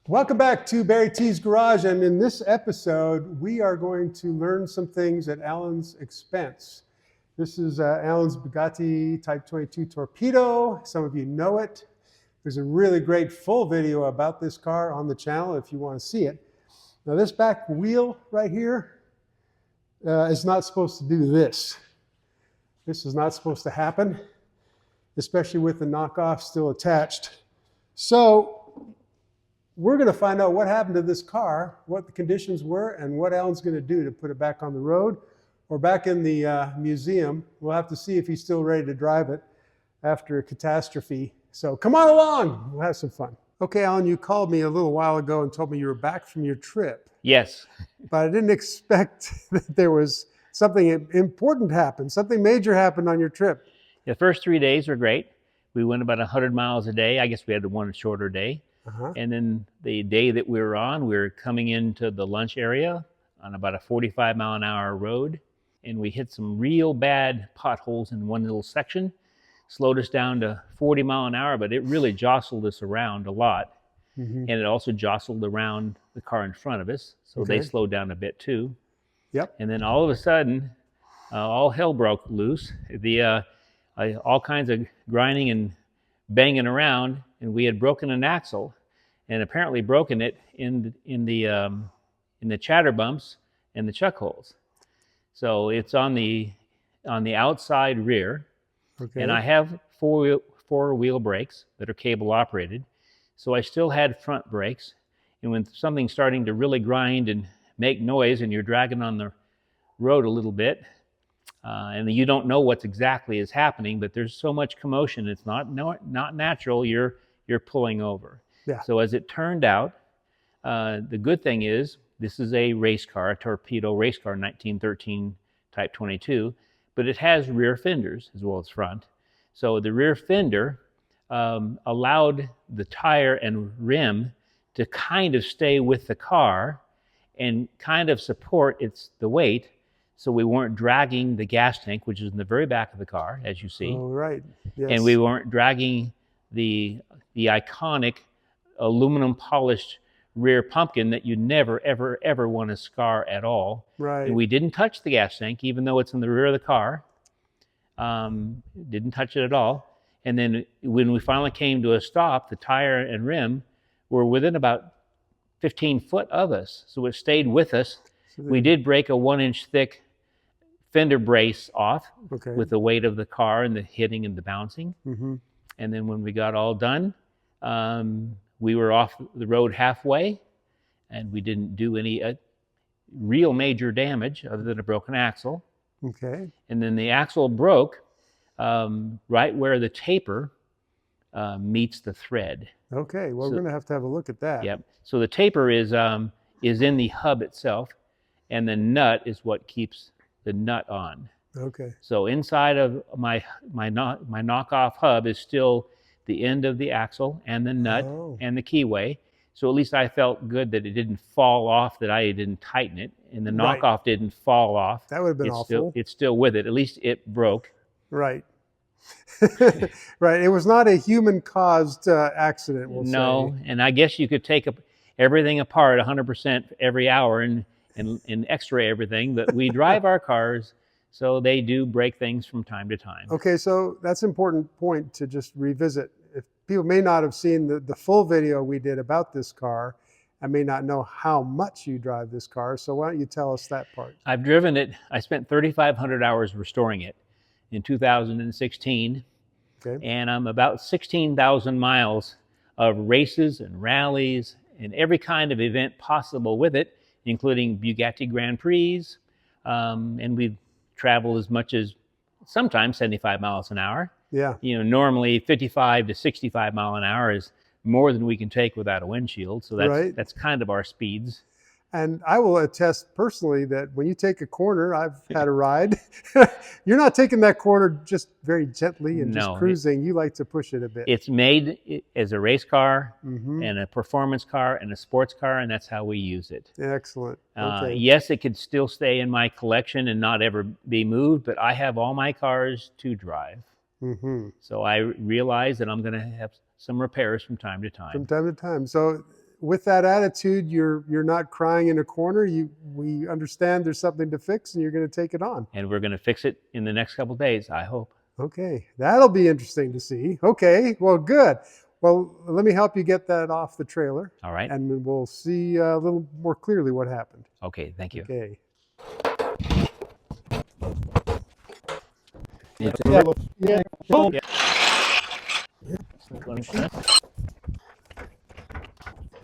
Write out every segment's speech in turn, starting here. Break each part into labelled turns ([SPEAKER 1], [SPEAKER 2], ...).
[SPEAKER 1] Welcome back to Barry T's Garage, and in this episode, we are going to learn some things at Alan's expense. This is Alan's Bugatti Type 22 Torpedo. Some of you know it. There's a really great full video about this car on the channel if you want to see it. Now this back wheel right here is not supposed to do this. This is not supposed to happen, especially with the knockoff still attached. So we're going to find out what happened to this car, what the conditions were, and what Alan's going to do to put it back on the road or back in the museum. We'll have to see if he's still ready to drive it after a catastrophe. So come on along. We'll have some fun. Okay, Alan, you called me a little while ago and told me you were back from your trip.
[SPEAKER 2] Yes.
[SPEAKER 1] But I didn't expect that there was something important happened, something major happened on your trip.
[SPEAKER 2] The first 3 days were great. We went about 100 miles a day. I guess we had one shorter day. And then the day that we were on, we were coming into the lunch area on about a 45-mile-an-hour road, and we hit some real bad potholes in one little section. Slowed us down to 40 miles an hour, but it really jostled us around a lot. And it also jostled around the car in front of us, so they slowed down a bit too. And then all of a sudden, all hell broke loose. All kinds of grinding and banging around, and we had broken an axle, and apparently broken it in the chatter bumps and the chuck holes. So it's on the outside rear, and I have four wheel brakes that are cable operated. So I still had front brakes, and when something's starting to really grind and make noise, and you're dragging on the road a little bit, and you don't know what's exactly is happening, but there's so much commotion, it's not natural. You're pulling over. So as it turned out, the good thing is this is a race car, a torpedo race car, 1913 Type 22, but it has rear fenders as well as front. So the rear fender allowed the tire and rim to kind of stay with the car and kind of support the weight. So we weren't dragging the gas tank, which is in the very back of the car, as you see.
[SPEAKER 1] Oh, right. Yes.
[SPEAKER 2] And we weren't dragging the iconic aluminum polished rear pumpkin that you never, ever, ever want to scar at all.
[SPEAKER 1] Right.
[SPEAKER 2] And we didn't touch the gas tank, even though it's in the rear of the car. Didn't touch it at all. And then when we finally came to a stop, the tire and rim were within about 15 foot of us. So it stayed with us. So we did break a 1-inch thick fender brace off with the weight of the car and the hitting and the bouncing. And then when we got all done, we were off the road halfway, and we didn't do any real major damage other than a broken axle. And then the axle broke right where the taper meets the thread.
[SPEAKER 1] Well, so, we're going to have a look at that.
[SPEAKER 2] Yep. So the taper is in the hub itself, and the nut is what keeps the nut on. So inside of my knockoff hub is still the end of the axle and the nut and the keyway. So at least I felt good that it didn't fall off, that I didn't tighten it, and the knockoff didn't fall off.
[SPEAKER 1] That would have been awful.
[SPEAKER 2] It's still with it. At least it broke.
[SPEAKER 1] Right. Right. It was not a human-caused accident, we'll say.
[SPEAKER 2] No, and I guess you could take everything apart 100% every hour and x-ray everything, but we drive our cars, so they do break things from time to time.
[SPEAKER 1] So that's an important point to just revisit. If people may not have seen the full video we did about this car, I may not know how much you drive this car, so why don't you tell us that part?
[SPEAKER 2] I've driven it. I spent 3,500 hours restoring it in 2016, and I'm about 16,000 miles of races and rallies and every kind of event possible with it, including Bugatti Grand Prix, and we've traveled as much as sometimes 75 miles an hour. Normally 55 to 65 mile an hour is more than we can take without a windshield. So that's kind of our speeds.
[SPEAKER 1] And I will attest personally that when you take a corner, I've had a ride, you're not taking that corner just very gently and just cruising. You like to push it a bit.
[SPEAKER 2] It's made as a race car and a performance car and a sports car, and that's how we use it.
[SPEAKER 1] Excellent.
[SPEAKER 2] Yes, it could still stay in my collection and not ever be moved, but I have all my cars to drive. So I realize that I'm going to have some repairs from time to time.
[SPEAKER 1] So with that attitude, you're not crying in a corner. We understand there's something to fix, and you're going to take it on.
[SPEAKER 2] And we're going to fix it in the next couple of days, I hope.
[SPEAKER 1] Okay, that'll be interesting to see. Okay, well, good. Well, let me help you get that off the trailer.
[SPEAKER 2] All right.
[SPEAKER 1] And we'll see a little more clearly what happened.
[SPEAKER 2] Okay, thank you.
[SPEAKER 1] Okay.
[SPEAKER 2] Yeah.
[SPEAKER 1] Yeah.
[SPEAKER 2] Yeah.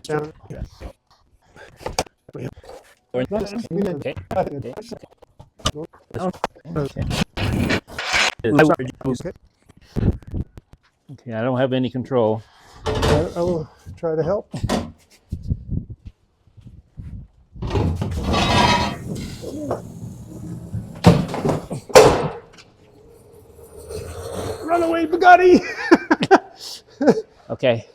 [SPEAKER 1] Down.
[SPEAKER 2] Okay, I don't have any control.
[SPEAKER 1] I will try to help. Run away, Bugatti!
[SPEAKER 2] Okay,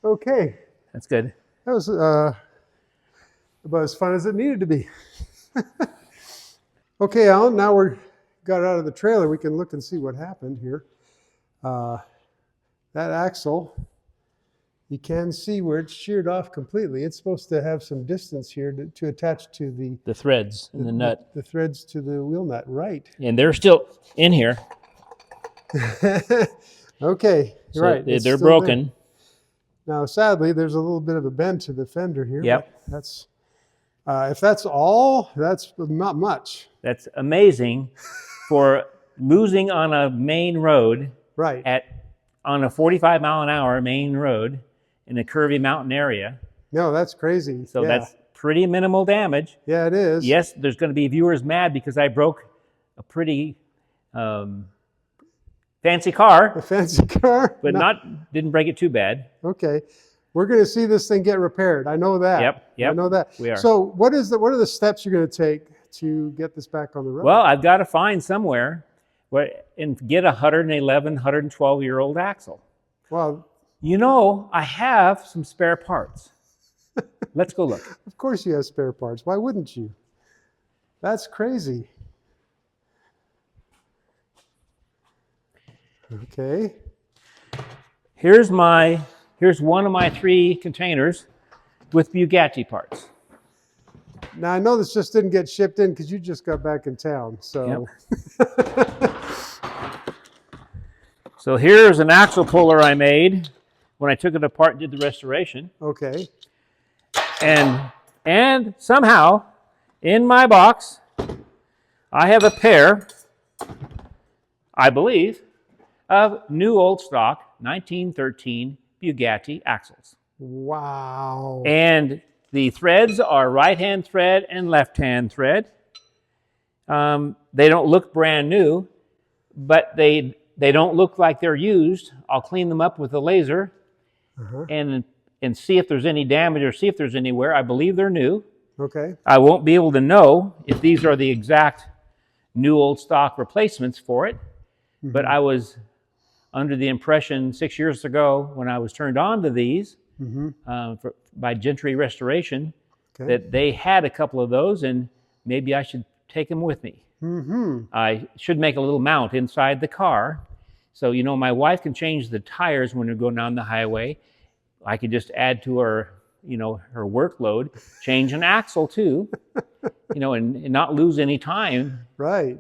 [SPEAKER 1] Okay,
[SPEAKER 2] that's good.
[SPEAKER 1] that was about as fun as it needed to be. Okay, Alan, now we're got out of the trailer, we can look and see what happened here. That axle, you can see where it's sheared off completely. It's supposed to have some distance here to attach to
[SPEAKER 2] The threads in the nut.
[SPEAKER 1] the threads to the wheel nut, right?
[SPEAKER 2] And they're still in here.
[SPEAKER 1] Okay,
[SPEAKER 2] So
[SPEAKER 1] right.
[SPEAKER 2] they're
[SPEAKER 1] it's still
[SPEAKER 2] broken.
[SPEAKER 1] there. Now, sadly, there's a little bit of a bend to the fender here.
[SPEAKER 2] Yep.
[SPEAKER 1] But that's if that's all, that's not much.
[SPEAKER 2] That's amazing for losing on a main road
[SPEAKER 1] Right.
[SPEAKER 2] on a 45-mile-an-hour main road in a curvy mountain area.
[SPEAKER 1] No, that's crazy.
[SPEAKER 2] So
[SPEAKER 1] yeah.
[SPEAKER 2] that's pretty minimal damage.
[SPEAKER 1] Yeah, it is.
[SPEAKER 2] Yes, there's going to be viewers mad because I broke a pretty fancy car,
[SPEAKER 1] A fancy car.
[SPEAKER 2] but didn't break it too bad.
[SPEAKER 1] Okay. We're going to see this thing get repaired. I know that.
[SPEAKER 2] Yep,
[SPEAKER 1] I know that.
[SPEAKER 2] we are.
[SPEAKER 1] So what are the steps you're going to take to get this back on the road?
[SPEAKER 2] Well, I've got to find somewhere and get a 111, 112-year-old axle.
[SPEAKER 1] Well,
[SPEAKER 2] You know, I have some spare parts. Let's go look.
[SPEAKER 1] of course you have spare parts. Why wouldn't you? That's crazy. Okay.
[SPEAKER 2] Here's one of my 3 containers with Bugatti parts.
[SPEAKER 1] Now, I know this just didn't get shipped in because you just got back in town. So,
[SPEAKER 2] So here's an axle puller I made when I took it apart and did the restoration.
[SPEAKER 1] okay.
[SPEAKER 2] And somehow, in my box, I have a pair, I believe, of new old stock 1913 Bugatti axles.
[SPEAKER 1] Wow.
[SPEAKER 2] And the threads are right-hand thread and left-hand thread. They don't look brand new, but they don't look like they're used. I'll clean them up with a laser and see if there's any damage or see if there's any wear. I believe they're new.
[SPEAKER 1] Okay.
[SPEAKER 2] I won't be able to know if these are the exact new old stock replacements for it, but I was under the impression 6 years ago when I was turned on to these by Gentry Restoration that they had a couple of those and maybe I should take them with me. I should make a little mount inside the car. So, you know, my wife can change the tires when we're going down the highway. I could just add to her, you know, her workload, change an axle too, you know, and not lose any time.
[SPEAKER 1] Right.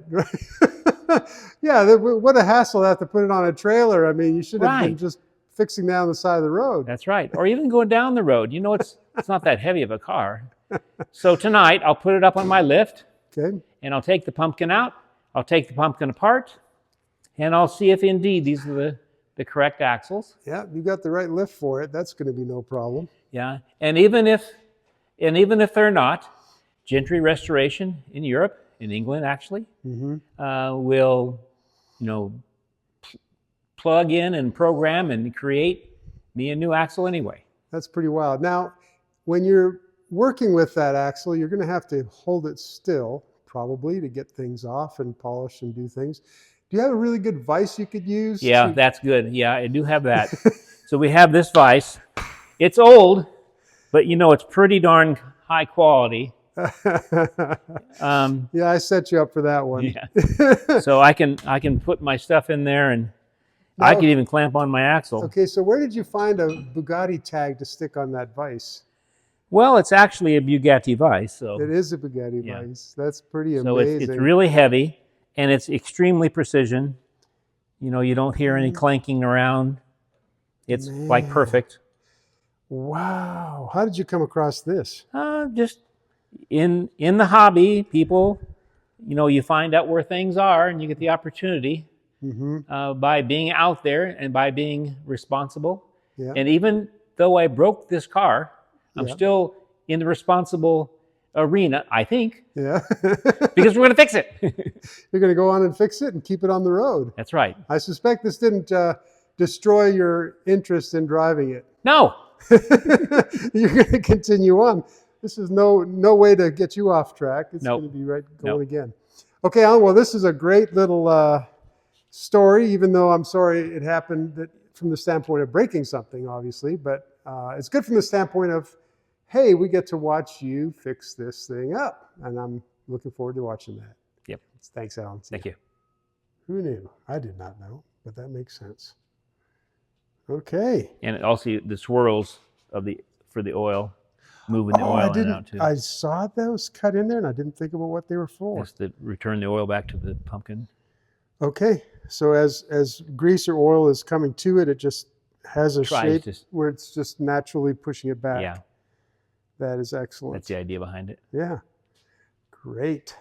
[SPEAKER 1] Yeah, what a hassle to have to put it on a trailer. I mean, you should have been just fixing down the side of the road.
[SPEAKER 2] That's right. Or even going down the road. You know, it's not that heavy of a car. So tonight, I'll put it up on my lift.
[SPEAKER 1] Okay.
[SPEAKER 2] And I'll take the pumpkin out. I'll take the pumpkin apart. And I'll see if indeed these are the correct axles.
[SPEAKER 1] Yeah, you got the right lift for it. That's going to be no problem.
[SPEAKER 2] Yeah. And even if they're not, Gentry Restoration in Europe, in England actually, will, you know, plug in and program and create me a new axle anyway.
[SPEAKER 1] That's pretty wild. Now, when you're working with that axle, you're going to have to hold it still, probably, to get things off and polish and do things. Do you have a really good vise you could use?
[SPEAKER 2] Yeah, that's good. Yeah, I do have that. So we have this vise. It's old, but you know, it's pretty darn high quality.
[SPEAKER 1] Yeah, I set you up for that one.
[SPEAKER 2] Yeah. So I can put my stuff in there, and I could even clamp on my axle.
[SPEAKER 1] Okay, so where did you find a Bugatti tag to stick on that Vise?
[SPEAKER 2] Well, it's actually a Bugatti Vise. So
[SPEAKER 1] it is a Bugatti Vise. That's pretty
[SPEAKER 2] so
[SPEAKER 1] amazing.
[SPEAKER 2] it's really heavy, and it's extremely precision. You know, you don't hear any clanking around. It's like perfect.
[SPEAKER 1] Wow. How did you come across this?
[SPEAKER 2] Just in the hobby, people, you know, you find out where things are, and you get the opportunity by being out there and by being responsible. Yeah. And even though I broke this car, I'm still in the responsible arena, I think.
[SPEAKER 1] Yeah.
[SPEAKER 2] Because we're going to fix it.
[SPEAKER 1] You're going to go on and fix it and keep it on the road.
[SPEAKER 2] That's right.
[SPEAKER 1] I suspect this didn't destroy your interest in driving it.
[SPEAKER 2] No.
[SPEAKER 1] You're going to continue on. This is no way to get you off track. It's going to be going again. Okay, Alan, well, this is a great little story, even though I'm sorry it happened from the standpoint of breaking something, obviously. But it's good from the standpoint of, hey, we get to watch you fix this thing up. And I'm looking forward to watching that.
[SPEAKER 2] Yep.
[SPEAKER 1] Thanks, Alan.
[SPEAKER 2] Thank you.
[SPEAKER 1] Who knew? I did not know, but that makes sense. Okay.
[SPEAKER 2] And also the swirls for the oil, moving the oil in and out too.
[SPEAKER 1] I saw those cut in there, and I didn't think about what they were for.
[SPEAKER 2] Just to return the oil back to the pumpkin.
[SPEAKER 1] Okay. So as grease or oil is coming to it, it just has a shape where it's just naturally pushing it back.
[SPEAKER 2] Yeah.
[SPEAKER 1] That is excellent.
[SPEAKER 2] That's the idea behind it.
[SPEAKER 1] Yeah. Great.